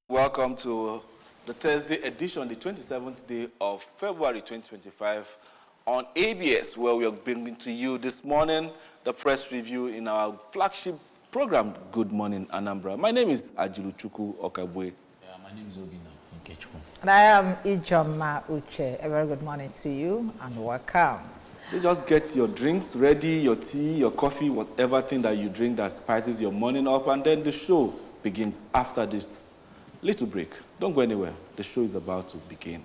Welcome to the Thursday edition, the 27th day of February 2025 on ABS, where we are bringing to you this morning the press review in our flagship program, Good Morning Anambra. My name is Ajilu Chuku Okabwe. My name is Obina Nkechukwu. And I am Ijoma Uche. A very good morning to you and welcome. So just get your drinks ready, your tea, your coffee, whatever thing that you drink that spices your morning up, and then the show begins after this little break. Don't go anywhere. The show is about to begin.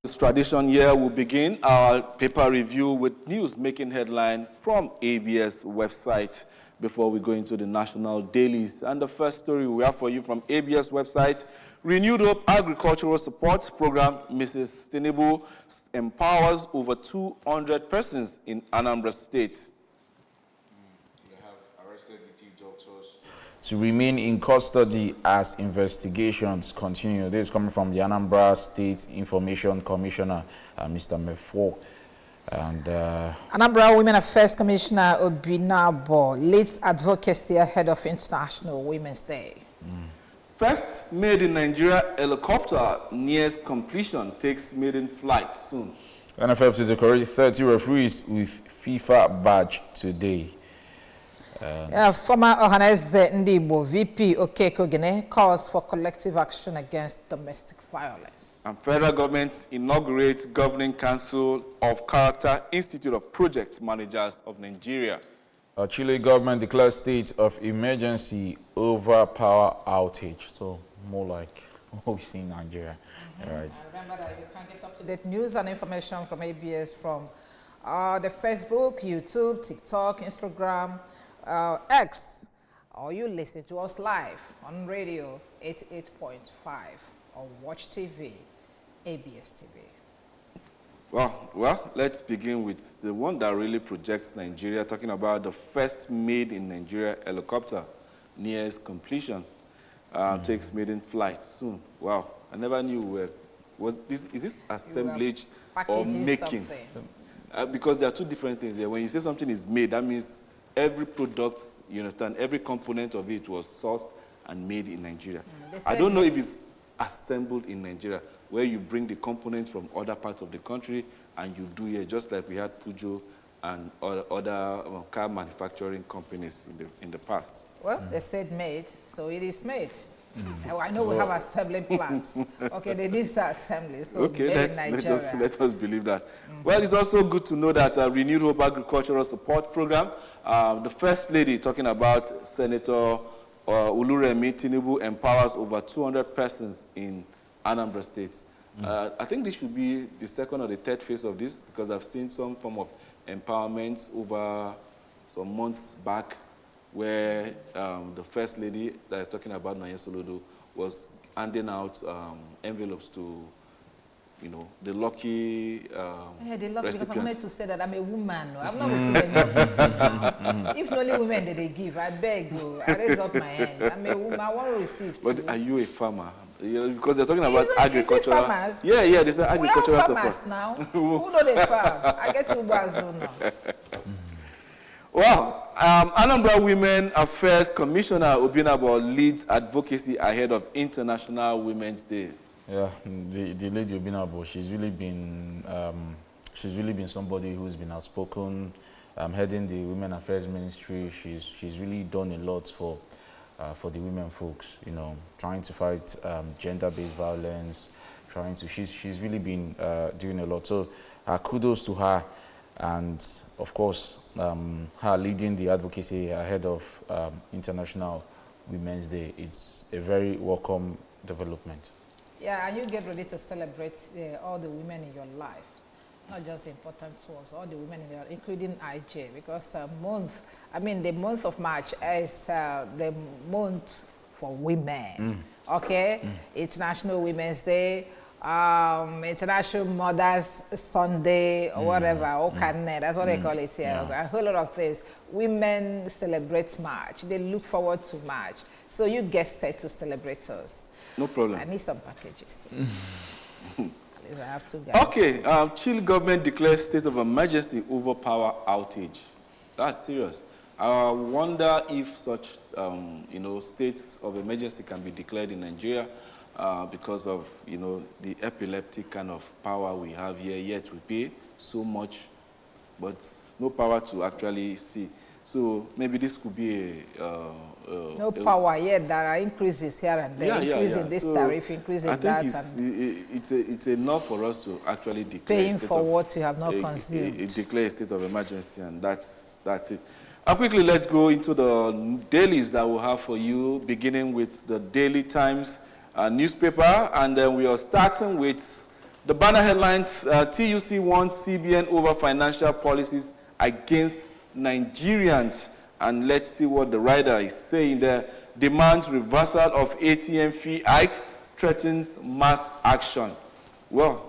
This tradition here will begin our paper review with news making headline from ABS website before we go into the national dailies. And the first story we have for you from ABS website, Renewed Hope Agricultural Support Program, Mrs. Tinubu empowers over 200 persons in Anambra State. They have arrested the two doctors To remain in custody as investigations continue. This is coming from the Anambra State Information Commissioner, Mr. Mefo. And Anambra Women Affairs Commissioner Obinabo leads advocacy ahead of International Women's Day. First made in Nigeria helicopter nears completion, takes maiden flight soon. NFF says correct 30 referees with FIFA badge today. Former Ohaneze Ndibo VP Okeko Gine calls for collective action against domestic violence. And federal government inaugurates Governing Council of Character Institute of Project Managers of Nigeria. Chile government declares state of emergency over power outage. So more like what we see in Nigeria. All right. Remember that you can get up-to-date news and information from ABS from the Facebook, YouTube, TikTok, Instagram, X, or you listen to us live on radio 88.5 or watch TV, ABS TV. Well, let's begin with the one that really projects Nigeria, talking about the first made in Nigeria helicopter nears completion, takes maiden flight soon. Wow, I never knew is this assemblage or making? Because there are two different things here. When you say something is made, that means every product, you understand, every component of it was sourced and made in Nigeria. I don't know if it's assembled in Nigeria, where you bring the components from other parts of the country and you do it, just like we had Peugeot and other car manufacturing companies in the past. Well, they said made, so it is made. I know we have assembly plants. Okay, they did start assembly, so okay, made in Nigeria. let us believe that. Well, it's also good to know that Renewed Hope Agricultural Support Program, the First Lady talking about Senator Oluremi Tinubu empowers over 200 persons in Anambra State. I think this should be the second or the third phase of this, because I've seen some form of empowerment over some months back, where the First Lady that is talking about, Nanye Solodo, was handing out envelopes to, the lucky yeah, the lucky, because I wanted to say that I'm a woman. I'm not receiving any of this. If only women that they give, I beg you, I raise up my hand. I'm a woman, I want to receive too. But are you a farmer? Because they're talking about agricultural. Is it farmers? Yeah, there's agricultural support. We are farmers now. Who know they farm? I get to Brazil now. Well, Anambra Women Affairs Commissioner Obinabo leads advocacy ahead of International Women's Day. Yeah, the lady Obinabo, she's really been somebody who's been outspoken, heading the Women Affairs Ministry. She's really done a lot for the women folks, trying to fight gender-based violence, she's really been doing a lot. So kudos to her, and of course, her leading the advocacy ahead of International Women's Day. It's a very welcome development. Yeah, and you get ready to celebrate all the women in your life, not just the important ones, all the women in your life, including IJ, because the month of March is the month for women. Okay, International Women's Day. International Mothers Sunday or whatever, Okane, that's what they call it here. A whole lot of things. Women celebrate March. They look forward to March. So you get set to celebrate us. No problem. I need some packages too. At least I have two guys. Okay, Chile government declares state of emergency over power outage. That's serious. I wonder if such, states of emergency can be declared in Nigeria because of, the epileptic kind of power we have here. Yet we pay so much, but no power to actually see. So maybe this could be no power yet. There are increases here and there. Increasing this tariff, increasing I that. think it's enough for us to actually declare paying for what you have not consumed. Declare a state of emergency, and that's it. And quickly, let's go into the dailies that we have for you, beginning with the Daily Times newspaper, and then we are starting with the banner headlines. TUC wants CBN over financial policies against Nigerians. And let's see what the writer is saying there. Demands reversal of ATM fee hike, threatens mass action. Well,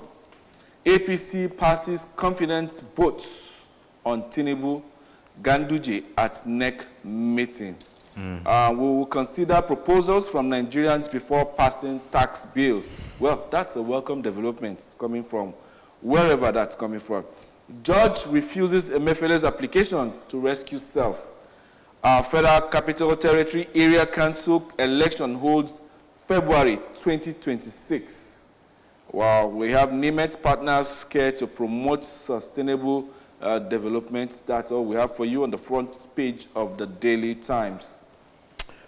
APC passes confidence vote on Tinubu Ganduje at NEC meeting. We will consider proposals from Nigerians before passing tax bills. Well, that's a welcome development coming from wherever that's coming from. Judge refuses Emefiele's application to rescue self. Federal Capital Territory Area Council election holds February 2026. While we have NIMET partners scared to promote sustainable development. That's all we have for you on the front page of the Daily Times.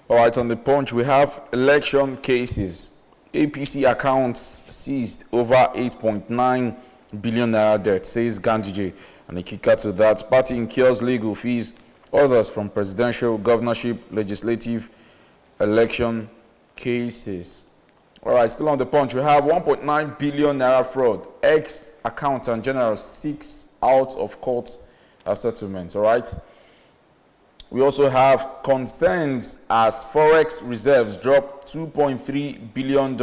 All right, on the Punch, we have election cases. APC accounts seized over 8.9 billion naira debt, says Ganduje. And a kicker to that, party incurs legal fees, others from presidential, governorship, legislative, election cases. All right, still on the Punch, we have 1.9 billion naira fraud. Ex-accountant general seeks out of court settlement. All right. We also have concerns as forex reserves drop $2.3 billion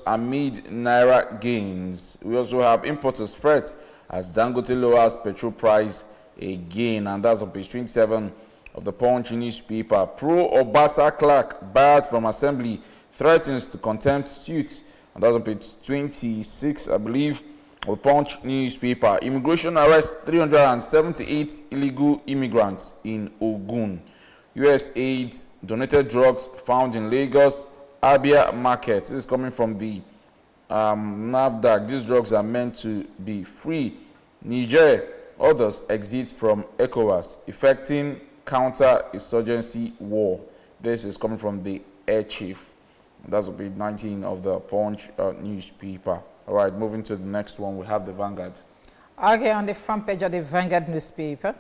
amid naira gains. We also have importers fret as Dangote lowers petrol price again, and that's on page 27 of the Punch newspaper. Pro-Obasa clerk barred from assembly threatens to contempt suit, and that's on page 26, I believe, of the Punch newspaper. Immigration arrests 378 illegal immigrants in Ogun. U.S. aid donated drugs found in Lagos Abia market. This is coming from the NAFDAC. These drugs are meant to be free. Niger, others exit from ECOWAS, effecting counter-insurgency war. This is coming from the air chief. That's on page 19 of the Punch newspaper. All right, moving to the next one, we have the Vanguard. Okay, on the front page of the Vanguard newspaper,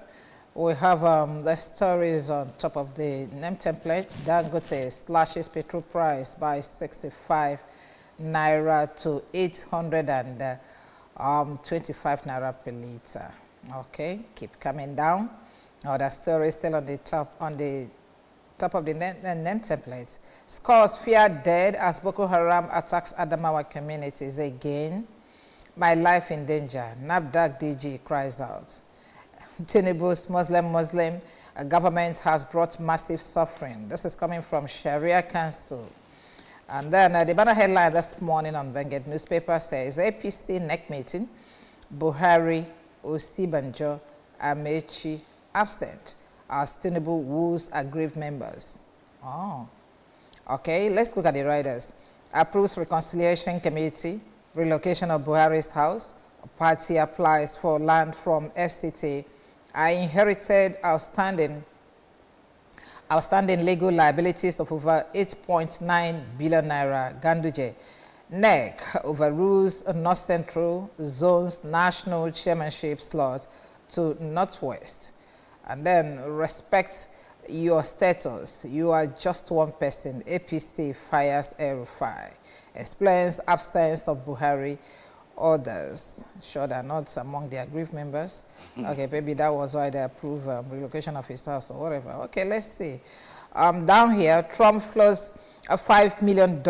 we have the stories on top of the name template. Dangote slashes petrol price by 65 naira to 825 naira per liter. Okay, keep coming down. Other stories still on the top of the name template. Scores fear dead as Boko Haram attacks Adamawa communities again. My life in danger. NAFDAC DG cries out. Tinubu's Muslim government has brought massive suffering. This is coming from Sharia Council. And then the banner headline this morning on Vanguard newspaper says APC NEC meeting, Buhari, Osibanjo, Amechi absent as Tinubu woos aggrieved members. Oh, okay, let's look at the riders. Approves reconciliation committee, relocation of Buhari's house, party applies for land from FCT. I inherited outstanding legal liabilities of over 8.9 billion naira. Ganduje. NEC overrules North Central Zone's national chairmanship slot to Northwest. And then respect your status. You are just one person. APC fires El-Rufai. Explains absence of Buhari. Others, sure they're not among the aggrieved members. Okay, maybe that was why they approve relocation of his house or whatever. Okay, let's see. Down here, Trump flows a $5 million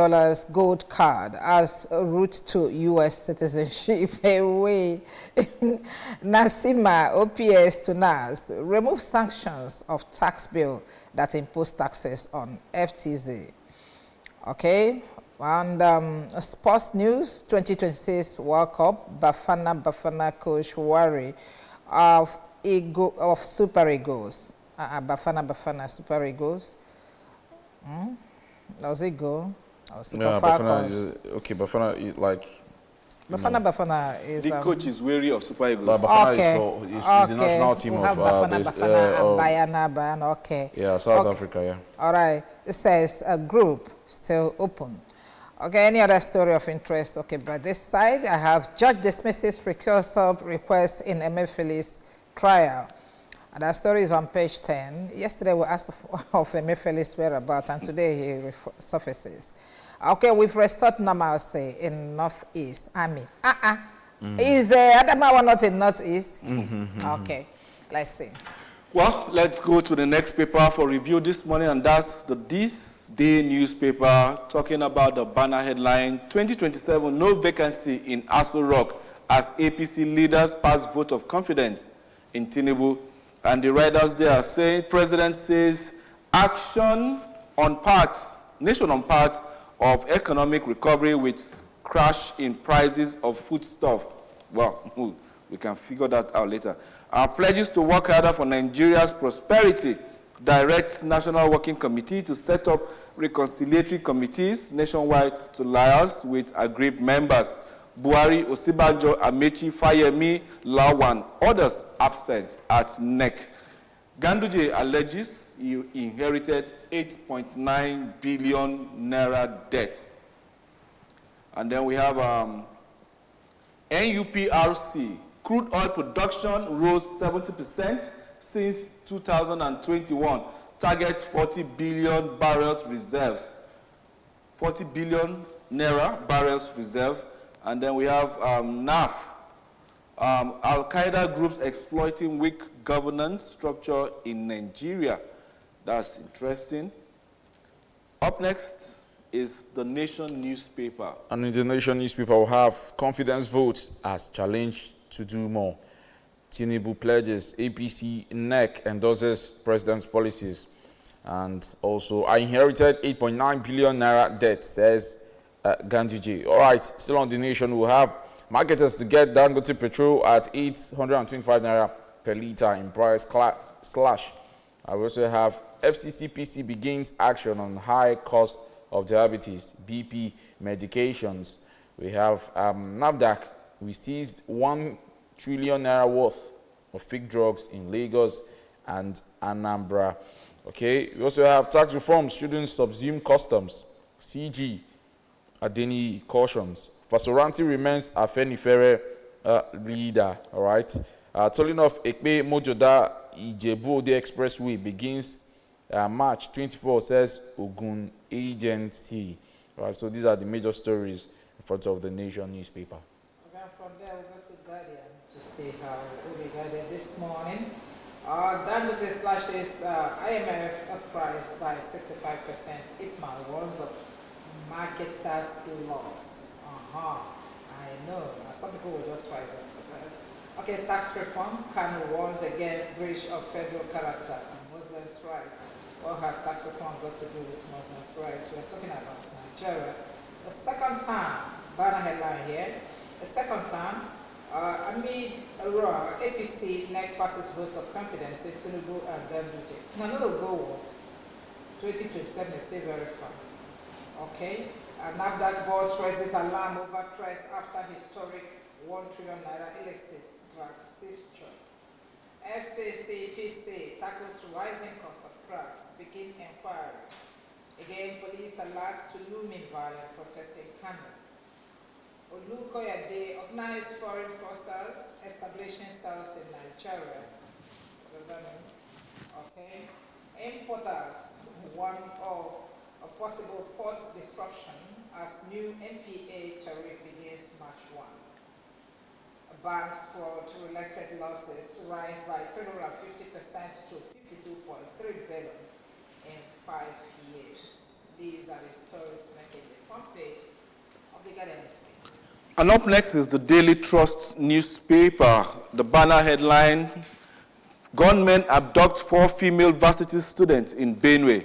gold card as a route to U.S. citizenship. Away. Nasima, OPS to NAS, remove sanctions of tax bill that impose taxes on FTZ. Okay, and sports news, 2026 World Cup, Bafana coach worry of Super Eagles. Bafana Super Eagles. Does it go? Or Super Yeah, Falcons? Bafana is The coach is wary of Super Eagles. But Bafana okay. is the national team We of have Bafana and Bayana, okay. Yeah, South Africa, yeah. All right. It says a group still open. Okay, any other story of interest? Okay, by this side, I have judge dismisses recusal request in Emefiele's trial. And that story is on page 10. Yesterday we asked of Emefiele's whereabouts, and today he surfaces. Okay, we've restored normalcy in Northeast Army. Is Adamawa not in Northeast? Okay, let's see. Well, let's go to the next paper for review this morning, and that's the This Day newspaper talking about the banner headline, 2027, no vacancy in Aso Rock as APC leaders pass vote of confidence in Tinubu. And the writers there are saying, President says, action on part, nation on part of economic recovery with crash in prices of foodstuff. Well, we can figure that out later. Our pledges to work harder for Nigeria's prosperity directs National Working Committee to set up reconciliatory committees nationwide to liaise with aggrieved members. Buhari, Osibanjo, Amechi, Fayemi, Lawan, others absent at NEC. Ganduje alleges he inherited 8.9 billion naira debt. And then we have NUPRC. Crude oil production rose 70% since 2021. Targets 40 billion barrels reserves. 40 billion naira barrels reserve. And then we have NAF. Al-Qaeda groups exploiting weak governance structure in Nigeria. That's interesting. Up next is the Nation newspaper. And in the Nation newspaper, we'll have confidence vote as challenge to do more. Tinubu pledges, APC NEC endorses president's policies. And also, I inherited 8.9 billion naira debt, says Ganduje. All right, still on the Nation, we'll have marketers to get Dangote petrol at 825 naira per litre in price slash. I also have FCCPC begins action on high cost of diabetes, BP medications. We have NAFDAC. We seized 1 trillion naira worth of fake drugs in Lagos and Anambra. Okay, we also have tax reform. Students subsume customs. CG Adeni cautions. Fasoranti remains Afenifere leader. All right. Tolling of Ekpe Mojoda Ijebu the Expressway begins March 24, says Ogun Agency. All right. So these are the major stories in front of the Nation newspaper. Okay, from there we'll go to Guardian to see how we regarded this morning. Dangote slashes IMF price by 65%. IPMA warns of marketers' loss. I know. Some people will just rise up for that. Okay, tax reform. Kanu warns against breach of federal character and Muslims' rights. What has tax reform got to do with Muslims' rights? We're talking about Nigeria. The second time, banner headline here. The second time, amid a roar, APC NEC passes votes of confidence in Tinubu and Ganduje. Now, another goal, 2027 is still very far. Okay, NAFDAC boss raises alarm over trust after historic 1 trillion naira real estate drugs seizure. FCC PC tackles rising cost of drugs, begin inquiry. Again, police alert to looming violent protesting Kano. Olukoyade organized foreign fraudsters establishing stores in Nigeria. What does that mean? Okay. Importers warn of a possible port disruption as new MPA tariff begins March 1. Banks fraud-related losses rise by 350% to 52.3 billion in 5 years. These are the stories making the front page of the Guardian newspaper. And up next is the Daily Trust newspaper. The banner headline, gunmen abduct 4 female varsity students in Benue.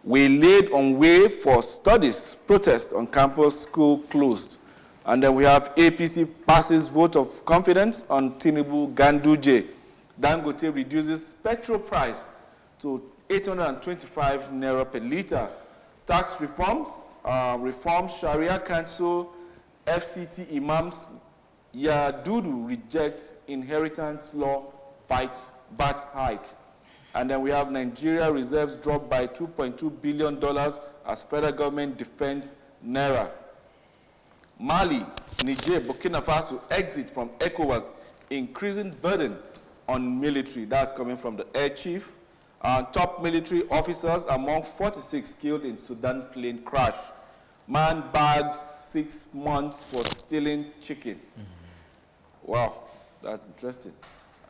We laid on way for studies, protest on campus, school closed. And then we have APC passes vote of confidence on Tinubu Ganduje. Dangote reduces petrol price to 825 naira per litre. Tax reforms, reform Sharia Council, FCT imams, Yadudu rejects inheritance law, fight VAT hike. And then we have Nigeria reserves dropped by $2.2 billion as federal government defends Naira. Mali, Niger, Burkina Faso exit from ECOWAS, increasing burden on military. That's coming from the air chief. Top military officers among 46 killed in Sudan plane crash. Man bags 6 months for stealing chicken. Wow, that's interesting.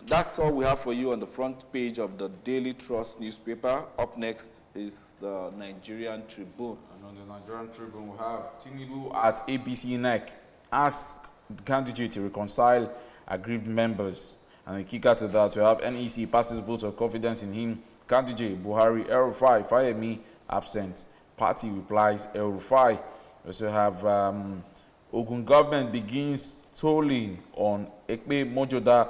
That's all we have for you on the front page of the Daily Trust newspaper. Up next is the Nigerian Tribune. And on the Nigerian Tribune, we have Tinubu at APC NEC asks the candidate to reconcile aggrieved members. And the kicker to that, we have NEC passes vote of confidence in him. Candidate Buhari, El-Rufai, Fayemi absent. Party replies El-Rufai. We also have Ogun government begins tolling on Ekpe Mojoda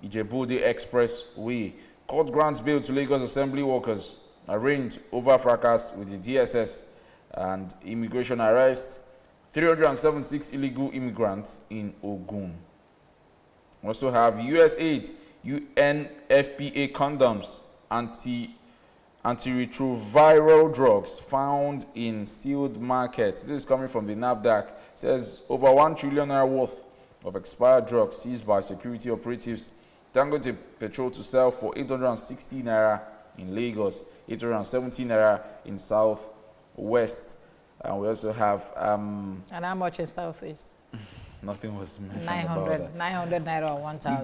Ijebu-Ode Expressway. Court grants bail to Lagos Assembly workers arraigned over fracas with the DSS. And immigration arrests 376 illegal immigrants in Ogun. We also have US aid, UNFPA condoms, antiretroviral drugs found in sealed markets. This is coming from the NAFDAC. It says over 1 trillion naira worth of expired drugs seized by security operatives. Dangote petrol to sell for 860 naira in Lagos, 870 naira in Southwest. And we also have And how much in Southeast? nothing was mentioned about that. 900 naira or 1,000.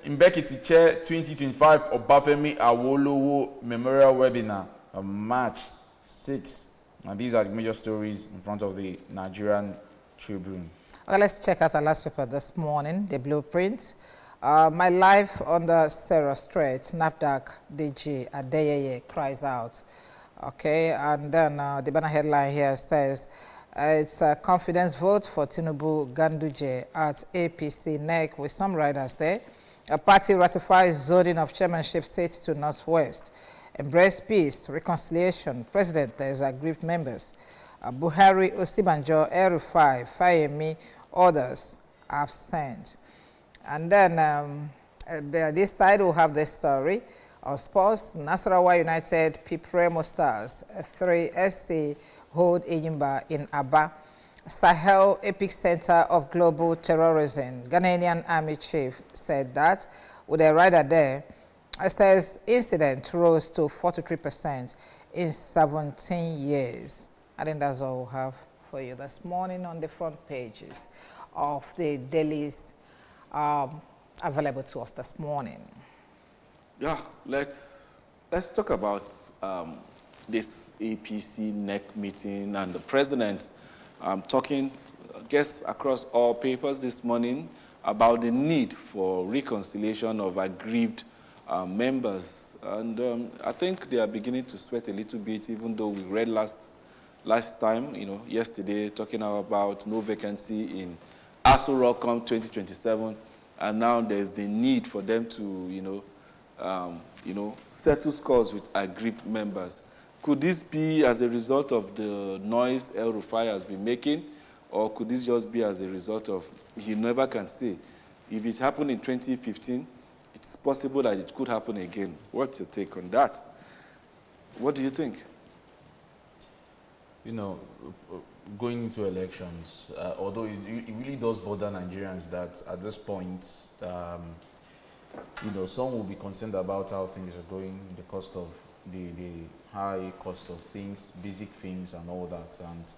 Mbekiti Chair 2025 Obafemi Awolowo Memorial Webinar on March 6. And these are the major stories in front of the Nigerian Tribune. Okay, let's check out our last paper this morning, the blueprint. My life under Sarah Strait, NAFDAC DG Adeyeye cries out. Okay, and then the banner headline here says, it's a confidence vote for Tinubu Ganduje at APC NEC with some riders there. A party ratifies zoning of chairmanship state to Northwest. Embrace peace, reconciliation. President, there is aggrieved members. Buhari, Osibanjo, El-Rufai, Fayemi, others absent. And then this side will have this story. On sports, Nasarawa United, Pipremo Stars, 3 SC hold Eyimba in Aba. Sahel epicenter of global terrorism. Ghanaian Army Chief said that with a rider there, it says incident rose to 43% in 17 years. I think that's all we have for you this morning on the front pages of the dailies available to us this morning. Yeah, let's talk about this APC NEC meeting and the president talking, I guess, across all papers this morning about the need for reconciliation of aggrieved members. And I think they are beginning to sweat a little bit, even though we read last time, yesterday, talking about no vacancy in Aso Rock come 2027, and now there's the need for them to, settle scores with aggrieved members. Could this be as a result of the noise El-Rufai has been making, or could this just be as a result of, you never can say. If it happened in 2015, it's possible that it could happen again. What's your take on that? What do you think? Going into elections, although it really does bother Nigerians that at this point, some will be concerned about how things are going, the cost of the high cost of things, basic things and all that. And,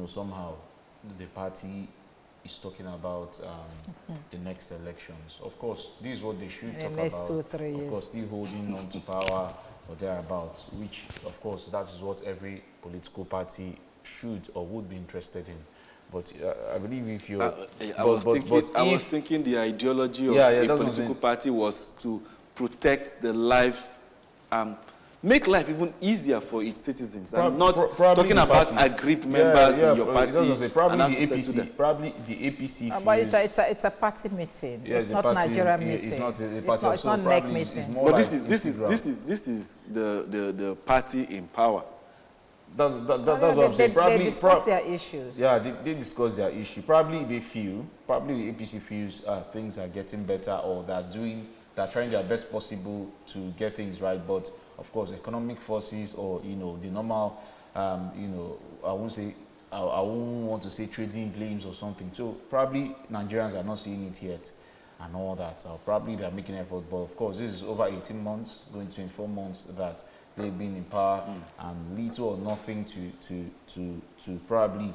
somehow the party is talking about the next elections. Of course, this is what they should talk next about. 2 3 years. Of course, still holding on to power or thereabouts, which, of course, that is what every political party should or would be interested in. But I believe if you, I was thinking the ideology of a political party was to protect the life, make life even easier for its citizens. I'm not talking about aggrieved members in your party. Probably the APC. But it's a party meeting. It's not Nigerian meeting. It's not a party. It's not NEC meeting. But this is the party in power. That's what I'm saying. They discuss their issues. Yeah, they discuss their issue. Probably the APC feels things are getting better, or they're trying their best possible to get things right. But of course, economic forces, or the normal, I won't want to say trading blames or something. So probably Nigerians are not seeing it yet, and all that. Probably they're making efforts, but of course, this is over 18 months, going 24 months that they've been in power, and little or nothing to probably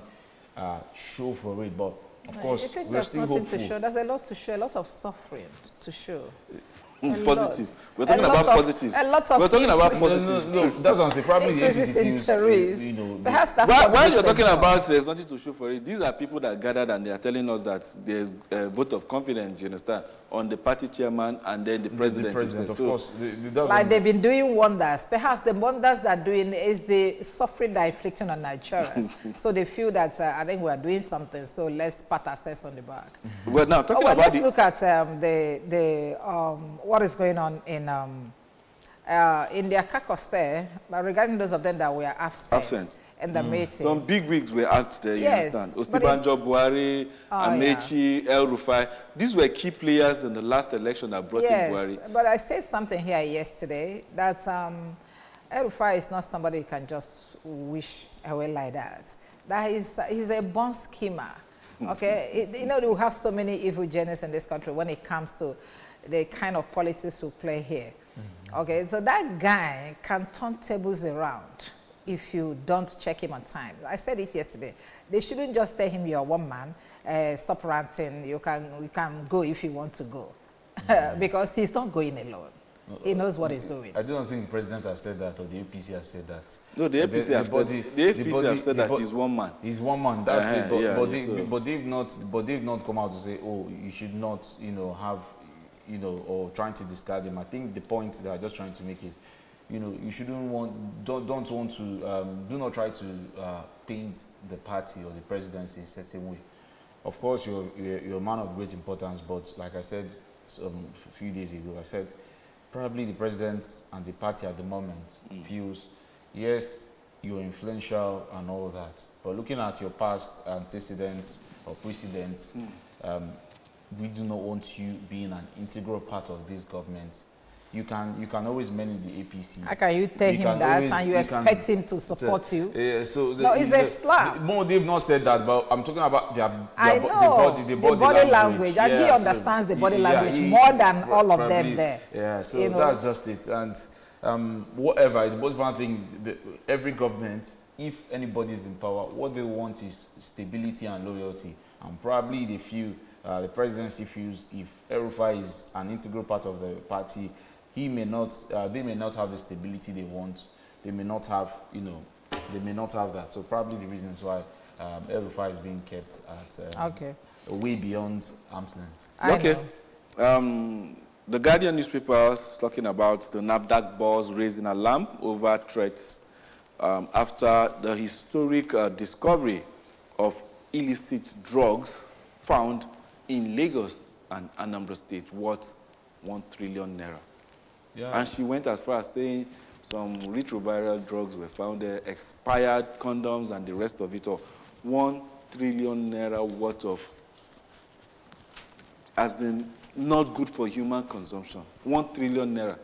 show for it. But of course, we're still hopeful. To show. There's a lot to show, a lot of suffering to show. It's positive. We're talking about positive. We're talking about positive. No, that's what I'm saying. Probably the APC feels, perhaps that's why you're talking about there's nothing to show for it. These are people that gathered and they are telling us that there's a vote of confidence, you understand, on the party chairman and then the president. The president, of course. Like they've been doing wonders. Perhaps the wonders they're doing is the suffering they're inflicting on Nigerians. So they feel that I think we're doing something, so let's pat ourselves on the back. Well, now talking about let's look at what is going on in their caucus there, regarding those of them that were absent in the meeting. Some big wigs were out there, you understand. Ostibanjo Buhari, Amechi, El Rufai. These were key players in the last election that brought in Buhari. But I said something here yesterday that El Rufai is not somebody you can just wish away like that. He's a born schemer. Okay, we have so many evil geniuses in this country when it comes to the kind of politics we play here. Okay, so that guy can turn tables around if you don't check him on time. I said it yesterday. They shouldn't just tell him you're one man, stop ranting, you can go if you want to go. Because he's not going alone. He knows what he's doing. I don't think the president has said that, or the APC has said that. No, the APC have said that he's one man. He's one man, that's it. But they've not come out to say, oh, you should not, have, or trying to discard him. I think the point they are just trying to make is, you shouldn't do not try to paint the party or the presidency a certain way. Of course, you're a man of great importance, but like I said a few days ago, I said probably the president and the party at the moment feels, yes, you're influential and all that, but looking at your past antecedents or precedents, we do not want you being an integral part of this government. You can always manage the APC. How can you tell him that and you expect him to support you? No, it's a slap. No, they've not said that, but I'm talking about their body language. And he understands the body language more than all of them there. Yeah, so that's just it. And whatever, the most important thing is every government, if anybody is in power, what they want is stability and loyalty. And probably they feel, the presidency feels, if El Rufai is an integral part of the party, they may not have the stability they want. They may not have, they may not have that. So probably the reasons why El Rufai is being kept at way beyond arm's length. Okay. The Guardian newspaper is talking about the NAFDAC boss raising alarm over threats after the historic discovery of illicit drugs found in Lagos and Anambra State worth 1 trillion naira. Yeah. And she went as far as saying some retroviral drugs were found there, expired condoms and the rest of it all. 1 trillion naira worth of, as in not good for human consumption. 1 trillion naira.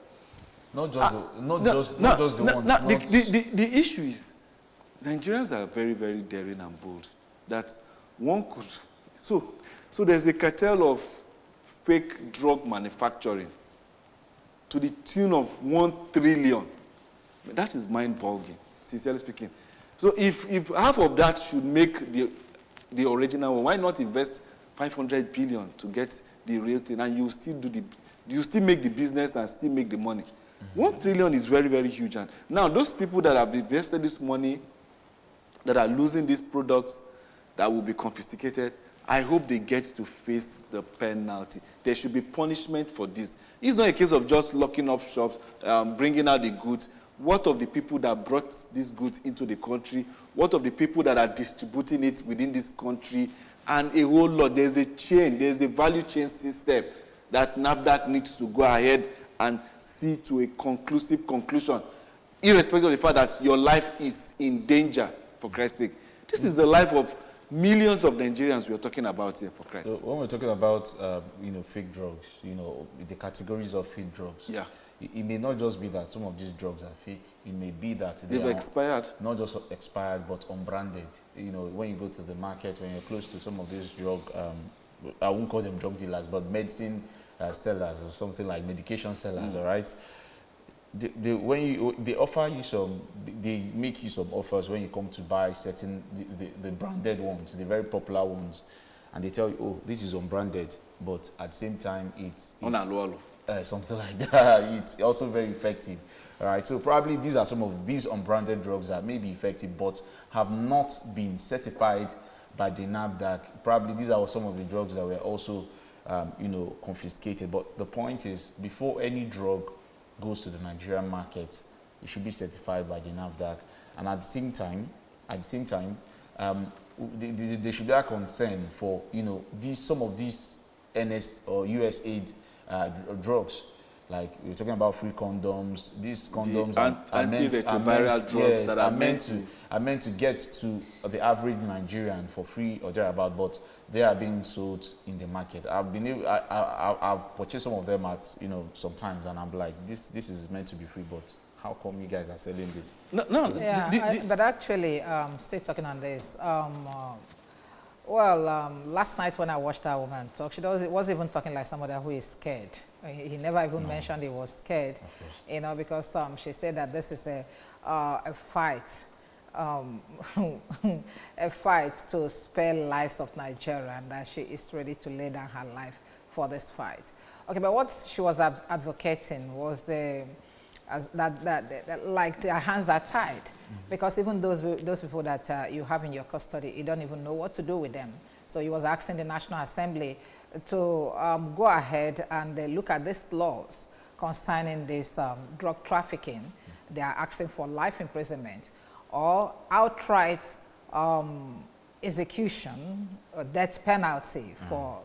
Not just the one. The issue is, Nigerians are very, very daring and bold. That one could, so there's a cartel of fake drug manufacturing to the tune of 1 trillion. That is mind-boggling, sincerely speaking. So if half of that should make the original one, why not invest 500 billion to get the real thing, and you still make the business and still make the money. 1 trillion is very, very huge. And now those people that have invested this money, that are losing these products that will be confiscated, I hope they get to face the penalty. There should be punishment for this. It's not a case of just locking up shops, bringing out the goods. What of the people that brought these goods into the country? What of the people that are distributing it within this country? And a whole lot. There's a chain, there's a value chain system that NAFDAC needs to go ahead and see to a conclusive conclusion, irrespective of the fact that your life is in danger, for Christ's sake. This is the life of millions of Nigerians we are talking about here, for Christ. So when we're talking about, fake drugs, the categories of fake drugs, yeah, it may not just be that some of these drugs are fake. It may be that they've expired. Not just expired, but unbranded. When you go to the market, when you're close to some of these drug, I won't call them drug dealers, but medicine sellers or something like medication sellers, all right? They offer you they make you some offers when you come to buy certain, the branded ones, the very popular ones, and they tell you, oh, this is unbranded, but at the same time, it's something like that. It's also very effective. All right, so probably these are some of these unbranded drugs that may be effective, but have not been certified by the NAFDAC. Probably these are some of the drugs that were also, confiscated. But the point is, before any drug goes to the Nigerian market, it should be certified by the NAFDAC. And at the same time, there should be a concern for, some of these NS or USAID drugs. Like we're talking about free condoms. These condoms antiretroviral drugs that are meant to get to the average Nigerian for free or thereabout, but they are being sold in the market. I've purchased some of them at sometimes, and I'm like, this is meant to be free, but how come you guys are selling this? No. Yeah, but actually, still talking on this. Last night when I watched that woman talk, she was even talking like somebody who is scared. He never even mentioned he was scared, because she said that this is a fight, a fight to spare lives of Nigeria, and that she is ready to lay down her life for this fight. Okay, but what she was advocating was like their hands are tied, because even those people that you have in your custody, you don't even know what to do with them. So he was asking the National Assembly to go ahead and look at these laws concerning this drug trafficking. They are asking for life imprisonment or outright execution or death penalty for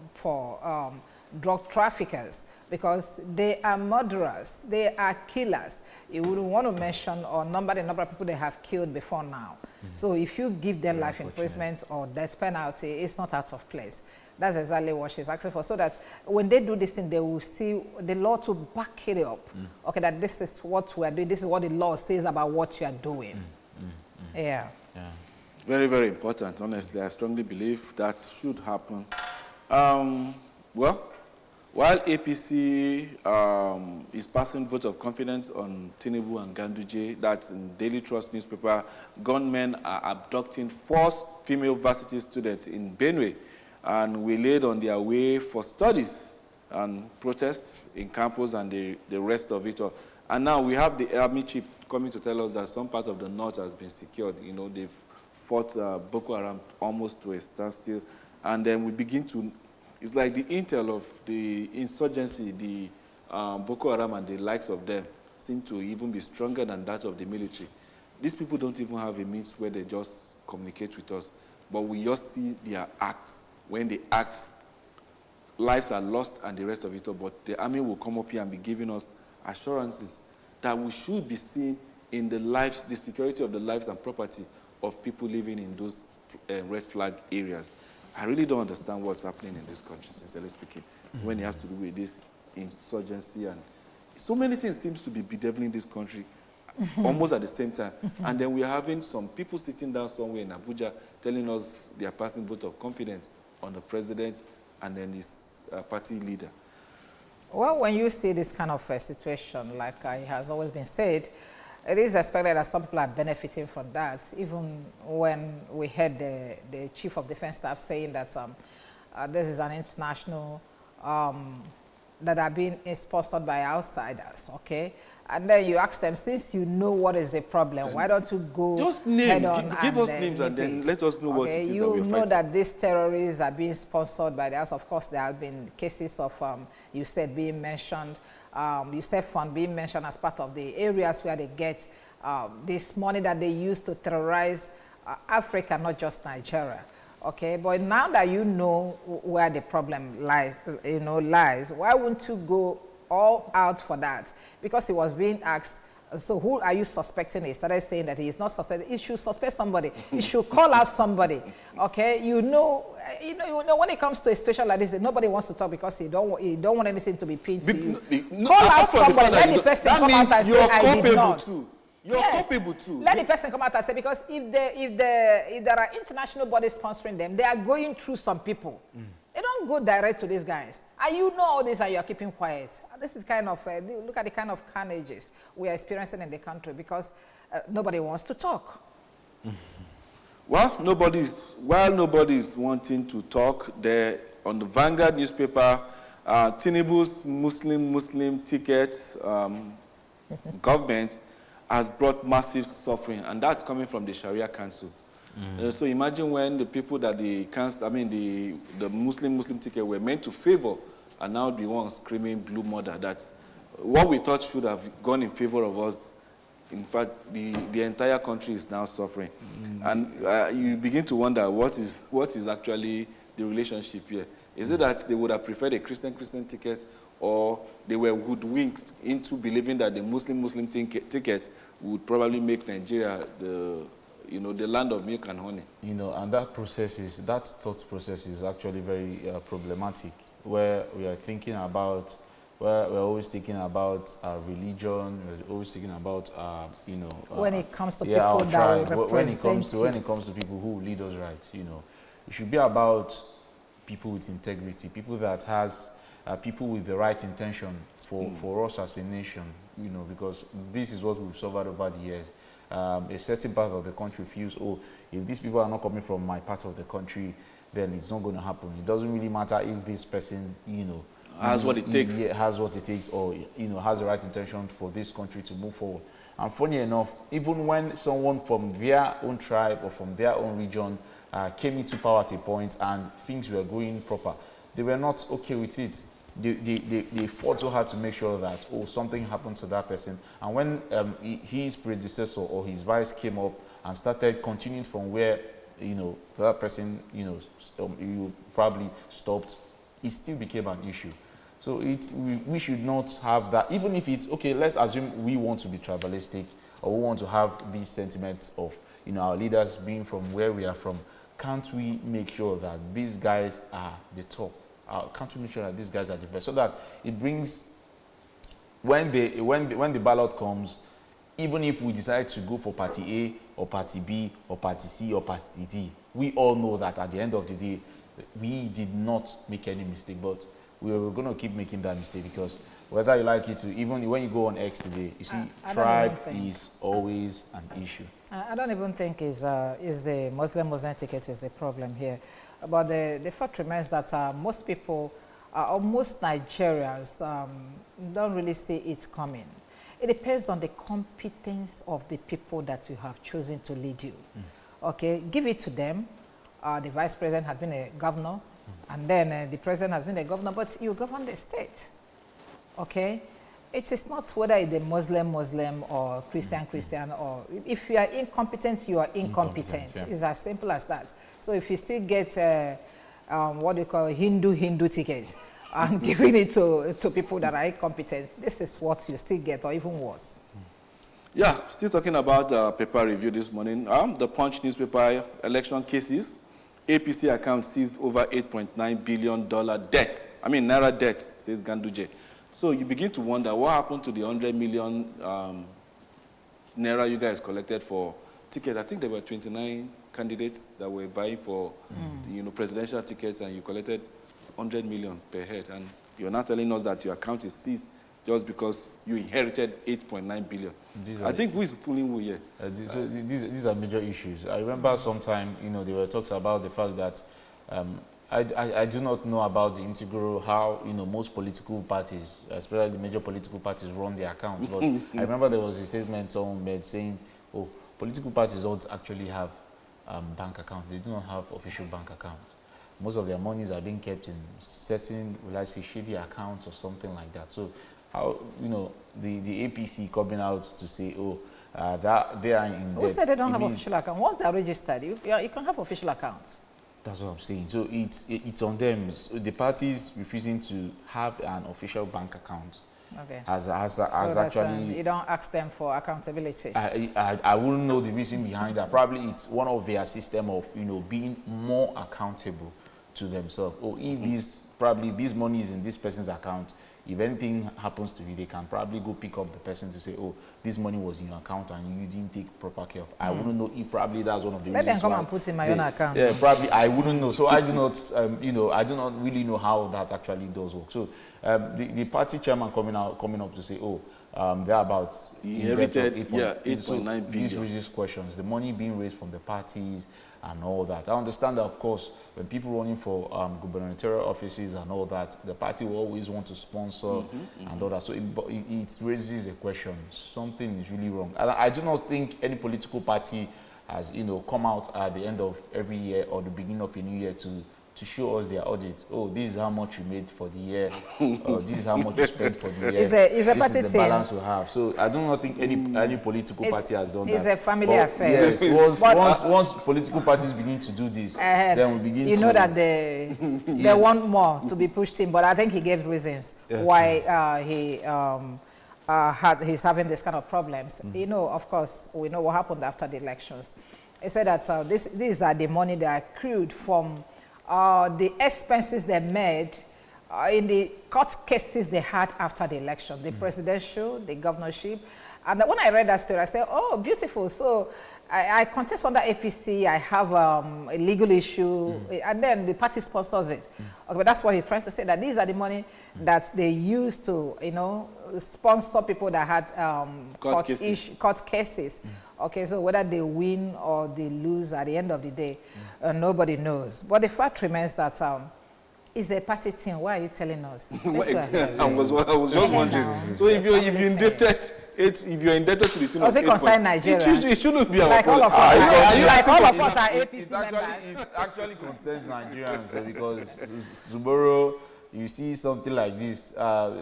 drug traffickers, because they are murderers, they are killers. You wouldn't want to mention or number the number of people they have killed before now. So if you give them life imprisonment or death penalty, it's not out of place. That's exactly what she's asking for, so that when they do this thing, they will see the law to back it up. Okay, that this is what we are doing, this is what the law says about what you are doing. Yeah. Very, very important. Honestly, I strongly believe that should happen. While APC is passing vote of confidence on Tinubu and Ganduje, that in Daily Trust newspaper, gunmen are abducting 4 female varsity students in Benue, and we laid on their way for studies and protests in campus and the rest of it all. And now we have the army chief coming to tell us that some part of the north has been secured. They've fought Boko Haram almost to a standstill. And then we begin to, it's like the intel of the insurgency, the Boko Haram and the likes of them seem to even be stronger than that of the military. These people don't even have a means where they just communicate with us, but we just see their acts. When they act, lives are lost and the rest of it all, but the army will come up here and be giving us assurances that we should be seeing in the lives, the security of the lives and property of people living in those red flag areas. I really don't understand what's happening in this country, sincerely speaking, when it has to do with this insurgency, and so many things seems to be bedeviling this country almost at the same time. And then we're having some people sitting down somewhere in Abuja telling us they are passing vote of confidence on the president and then his party leader. Well, when you see this kind of situation, like it has always been said, it is expected that some people are benefiting from that. Even when we heard the Chief of Defense Staff saying that this is an international that are being sponsored by outsiders, okay? And then you ask them, since you know what is the problem, why don't you go just name, head on give and us names and then let us know what it is that you we're know fighting. that these terrorists are being sponsored by the house. Of course, there have been cases of, you said, being mentioned, you said fund being mentioned as part of the areas where they get this money that they use to terrorize Africa, not just Nigeria. Okay, but now that you know where the problem lies, why wouldn't you go all out for that? Because he was being asked, so who are you suspecting? He started saying that he is not suspecting. He should suspect somebody. He should call out somebody. Okay, you know, when it comes to a situation like this, nobody wants to talk because he don't want anything to be pinned to you. Call out somebody. Let the person come out and say, I did not. You're culpable too. Let the person come out and say, because if there are international bodies sponsoring them, they are going through some people. They don't go direct to these guys. And you know all this and you're keeping quiet. This is kind of, look at the kind of carnages we are experiencing in the country because nobody wants to talk. Well, while nobody's wanting to talk, there on the Vanguard newspaper, Tinubu's Muslim ticket government has brought massive suffering, and that's coming from the Sharia Council. So imagine when the people that the Muslim ticket were meant to favor are now the ones screaming blue murder, that what we thought should have gone in favor of us, in fact, the entire country is now suffering. And you begin to wonder what is actually the relationship here. Is it that they would have preferred a Christian ticket, or they were hoodwinked into believing that the Muslim ticket would probably make Nigeria the land of milk and honey? And that thought process is actually very problematic, where we're always thinking about religion, we're always thinking about, when it comes to people that tribe, will represent when it comes to people who lead us right, it should be about people with integrity, people that has people with the right intention for us as a nation, because this is what we've suffered over the years. A certain part of the country feels, if these people are not coming from my part of the country, then it's not going to happen. It doesn't really matter if this person, has what it takes. Has what it takes, or has the right intention for this country to move forward. And funny enough, even when someone from their own tribe or from their own region came into power at a point and things were going proper, they were not okay with it. They fought so hard to make sure that something happened to that person. And when his predecessor or his vice came up and started continuing from where that person you probably stopped, it still became an issue. So we should not have that. Even if it's okay, let's assume we want to be tribalistic, or we want to have these sentiments of our leaders being from where we are from. Can't we make sure that these guys are the top? Can't we make sure that these guys are the best, so that it brings, when the ballot comes, even if we decide to go for party A or party B or party C or party D, we all know that at the end of the day, we did not make any mistake, but we were going to keep making that mistake, because whether you like it, even when you go on X today, you see tribe is always an issue. I don't even think is the Muslim ticket is the problem here. But the fact remains that most people, or most Nigerians, don't really see it coming. It depends on the competence of the people that you have chosen to lead you. Okay, give it to them. The vice president has been a governor, and then the president has been a governor, but you govern the state. Okay? It is not whether it's a Muslim or Christian, or if you are incompetent, you are incompetent. Yeah. It's as simple as that. So if you still get what they call Hindu ticket and giving it to people that are incompetent, this is what you still get, or even worse. Yeah, still talking about paper review this morning. The Punch newspaper, election cases. APC account seized over $8.9 billion debt. Naira debt, says Ganduje. So you begin to wonder what happened to the 100 million Naira you guys collected for tickets. I think there were 29 candidates that were vying for presidential tickets, and you collected 100 million per head. And you're not telling us that your account is seized just because you inherited 8.9 billion. I think who is pulling who here? These are major issues. I remember sometime, there were talks about the fact that I do not know about the integral, how, most political parties, especially the major political parties, run their accounts. But I remember there was a statement someone made saying, oh, political parties don't actually have bank accounts. They do not have official bank accounts. Most of their monies are being kept in certain, will I say, shady accounts or something like that. So how, the APC coming out to say, oh, that they are in debt. Who said they don't have official account? Once they're registered, you can have official accounts. That's what I'm saying. So it's on them. So the parties refusing to have an official bank account. Okay. Has So actually. you don't ask them for accountability. I wouldn't know the reason behind that. Probably it's one of their system of being more accountable to themselves. Or if this money is in this person's account, if anything happens to you, they can probably go pick up the person to say, oh, this money was in your account and you didn't take proper care of. I wouldn't know if probably that's one of the reasons. Let them come and put in my own account. Yeah, probably I wouldn't know. So I do not, I do not really know how that actually does work. So the party chairman coming up to say, oh, they're about inherited 8.9 billion. These raises questions. The money being raised from the parties and all that. I understand that, of course, when people running for gubernatorial offices and all that, the party will always want to sponsor and all that. So it raises a question. Something is really wrong. And I do not think any political party has, come out at the end of every year or the beginning of a new year to show us their audit. Oh, this is how much you made for the year. This is how much you spent for the year. It's a party this is the thing. balance we have. So I do not think any political party has done that. It's a family affair. Yes, once political parties begin to do this, then we begin to... You know that they want more to be pushed in, but I think he gave reasons why he's having this kind of problems. Of course, we know what happened after the elections. He said that these are the money that accrued from the expenses they made in the court cases they had after the election, the presidential, the governorship. And when I read that story, I said, oh, beautiful. So I contest under APC, I have a legal issue, and then the party sponsors it. Okay, but that's what he's trying to say, that these are the money that they used to, sponsor people that had court cases. Okay, so whether they win or they lose at the end of the day, nobody knows. But the fact remains that it's a party thing. Why are you telling us? I was just wondering. So if you're indebted to the tune of 8 it concern Nigerians? It shouldn't be our like all of us. All of us are APC members. It actually concerns Nigerians because tomorrow you see something like this, a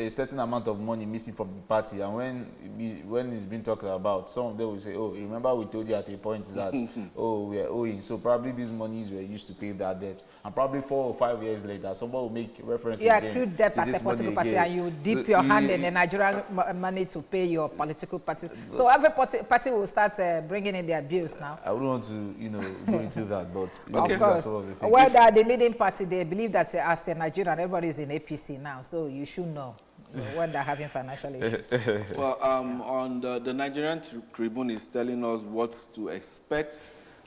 certain amount of money missing from the party, and when it's been talked about, some of them will say, oh, remember we told you at a point that, oh, we are owing, so probably these monies were used to pay that debt, and probably 4 or 5 years later, somebody will make reference again. You accrued debt as a political party, and you dip your hand in the Nigerian money to pay your political party. So every party will start bringing in their bills now. I wouldn't want to, go into that, but of course, well, the leading party, they believe that as the Nigerian, everybody is in APC now, so you should know when they're having financial issues. Well, on the Nigerian Tribune is telling us what to expect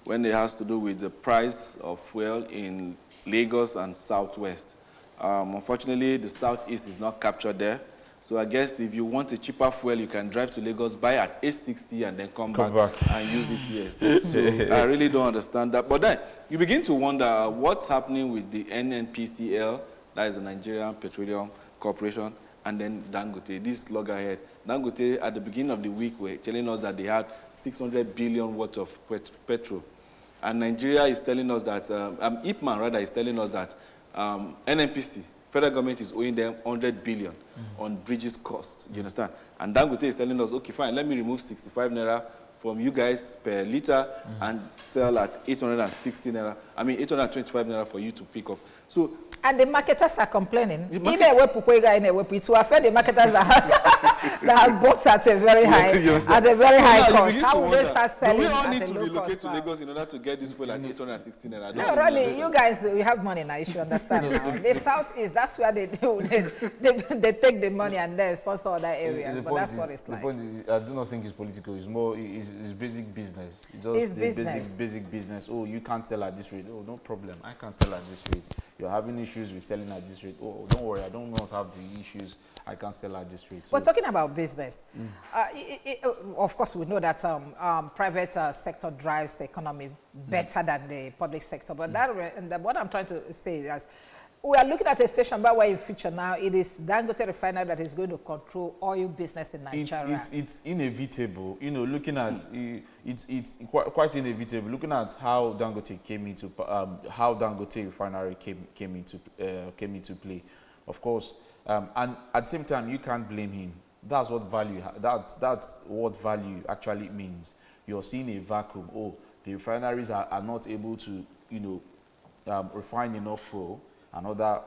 when it has to do with the price of fuel in Lagos and Southwest. Unfortunately, the Southeast is not captured there. So I guess if you want a cheaper fuel, you can drive to Lagos, buy at 860 and then come back and use it here. So I really don't understand that. But then you begin to wonder what's happening with the NNPCL, that is the Nigerian Petroleum Corporation, and then Dangote, this loggerhead. Dangote, at the beginning of the week, were telling us that they had 600 billion worth of petrol. And Nigeria is telling us that, Ipman rather is telling us that NNPC, federal government is owing them 100 billion on bridges cost, you understand? And Dangote is telling us, okay, fine, let me remove 65 naira from you guys per liter and sell at 860 naira. I mean, 825 naira for you to pick up. So, and the marketers are complaining. It will affect the marketers that have bought at a very high cost. How will they start selling? Do we all need to relocate to Lagos in order to get this fuel at 860 naira? No, really, you guys, you have money now. You should understand now. The Southeast, that's where they take the money and then sponsor other areas. But that's what it's like. The point is, I do not think it's political. It's more, it's basic business. It's just basic business. Oh, you can't sell at this rate. Oh, no problem. I can't sell at this rate. You're having issues with selling at this rate. Oh, don't worry. I don't want to have the issues. I can't sell at this rate. So, we're talking about business. Of course, we know that private sector drives the economy better than the public sector. But what I'm trying to say is, we are looking at a situation where in future now, it is Dangote refinery that is going to control oil business in Nigeria. It's inevitable, you know, looking at it's quite inevitable. Looking at how Dangote came into how Dangote refinery came into play, of course, and at the same time you can't blame him. That's what value that's what value actually means. You're seeing a vacuum. Oh, the refineries are not able to, you know, refine enough fuel and other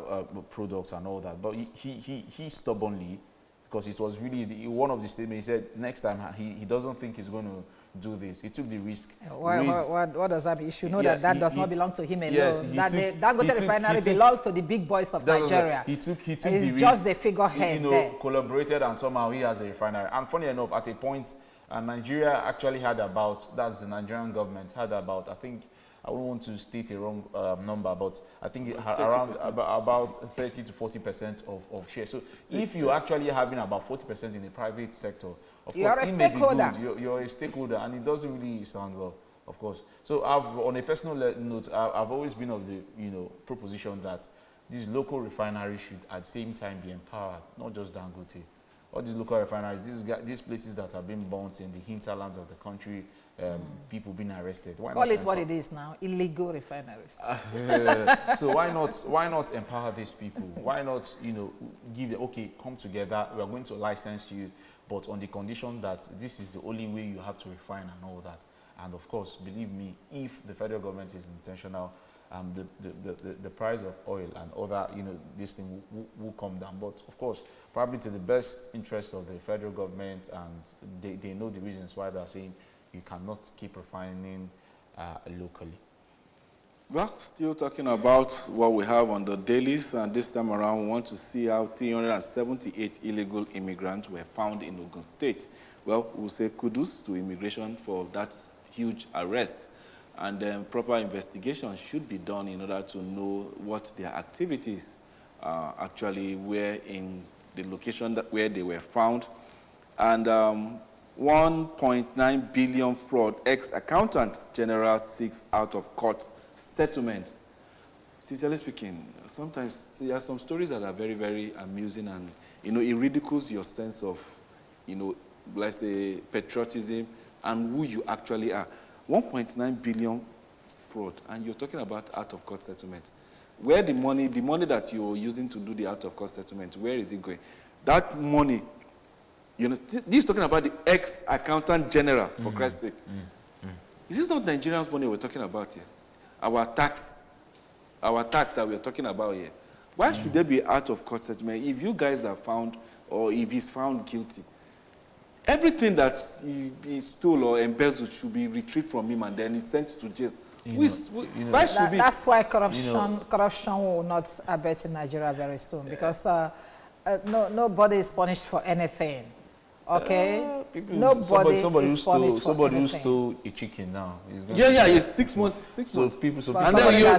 products and all that. But he stubbornly, because it was really one of the statements, he said next time he doesn't think he's going to do this. He took the risk. What does that mean? You should know that does not belong to him alone. Yes, the Dangote refinery belongs to the big boys of Nigeria. He took it's the risk. Just the figurehead you know, there. Collaborated, and somehow he has a refinery. And funny enough, at a point, Nigeria actually had about, that's the Nigerian government, had about, I think, I don't want to state a wrong number, but I think around about 30 to 40% of shares. So if you're actually having about 40% in the private sector, of you're course, a stakeholder. You're a stakeholder, and it doesn't really sound well, of course. So on a personal note, I've always been of the proposition that these local refineries should at the same time be empowered, not just Dangote. All these local refineries, these places that have been burnt in the hinterlands of the country, people being arrested. Why Call not it what it is now, illegal refineries. So why not empower these people? Why not, give them, okay, come together, we are going to license you, but on the condition that this is the only way you have to refine and all that. And of course, believe me, if the federal government is intentional, the price of oil and other, this thing will come down. But of course, probably to the best interest of the federal government, and they know the reasons why they're saying you cannot keep refining locally. Well, still talking about what we have on the dailies, and this time around we want to see how 378 illegal immigrants were found in Ogun State. Well, we'll say kudos to immigration for that huge arrest. And then proper investigation should be done in order to know what their activities actually were in the location where they were found. And 1.9 billion fraud, ex-accountant general 6 out-of-court settlements. Sincerely speaking, sometimes there are some stories that are very, very amusing, and it ridicules your sense of, let's say, patriotism and who you actually are. 1.9 billion fraud, and you're talking about out-of-court settlement. Where the money that you're using to do the out-of-court settlement, where is it going? That money, this is talking about the ex-accountant general, for Christ's sake. Is this not Nigerians' money we're talking about here? Our tax that we're talking about here. Why should there be out-of-court settlement if you guys are found, or if he's found guilty? Everything that he stole or embezzled should be retrieved from him and then he's sent to jail. That's why corruption will not abate in Nigeria very soon, because nobody is punished for anything. Okay? Somebody who stole a chicken now. It's 6 months. 6 months. And then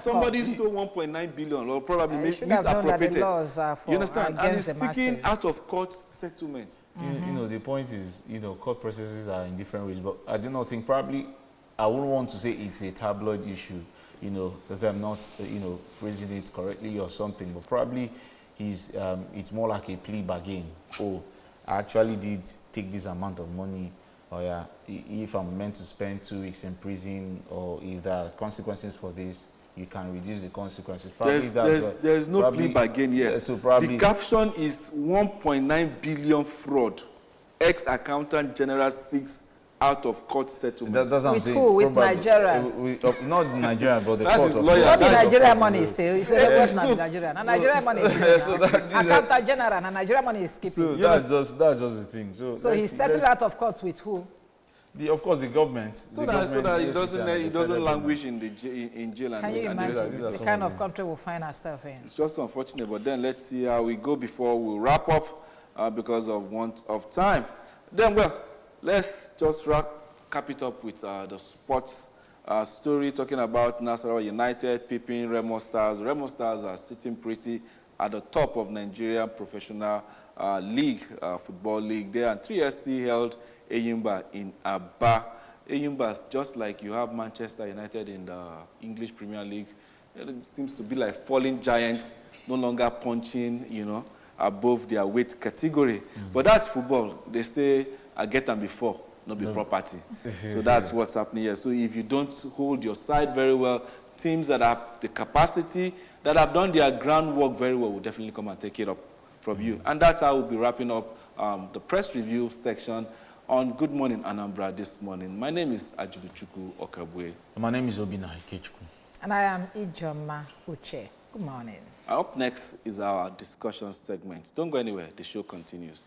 somebody stole 1.9 billion, or probably misappropriated. You understand? And he's seeking out of court settlement. The point is, court processes are in different ways, but I do not think, probably, I wouldn't want to say it's a tabloid issue, them not, phrasing it correctly or something, but probably it's more like a plea bargain. Oh, I actually did take this amount of money, or yeah, if I'm meant to spend 2 weeks in prison, or if there are consequences for this, you can reduce the consequences. There's no plea bargain here. So the caption is 1.9 billion fraud. Ex-accountant general 6 out-of-court settlement. With who? With Nigerians? Not Nigeria, but the court of lawyer. Not the Nigerian money still. It's not Nigerian. And Nigerian money is still. Accountant general and Nigerian money is keeping. So that's just the thing. So he's settled out of court with who? Of course, the government. So that he doesn't languish in jail. Can you imagine the kind of country we'll find ourselves in? It's just unfortunate, but then let's see how we go before we wrap up because of want of time. Then, let's just cap it up with the sports story, talking about Nasarawa United, Pippin, Remo Stars. Remo Stars are sitting pretty at the top of Nigeria professional league, football league there. And 3SC held Eyimba in Aba. Eyimba, just like you have Manchester United in the English Premier League, it seems to be like falling giants, no longer punching, you know, above their weight category. But that's football. They say, I get them before, not be property. So that's what's happening here. So if you don't hold your side very well, teams that have the capacity, that have done their groundwork very well, will definitely come and take it up from you. And that's how we'll be wrapping up the press review section on Good Morning Anambra this morning. My name is Ajuduchukwu Okabwe. My name is Obina Ikechukwu. And I am Ijoma Uche. Good morning. Up next is our discussion segment. Don't go anywhere. The show continues.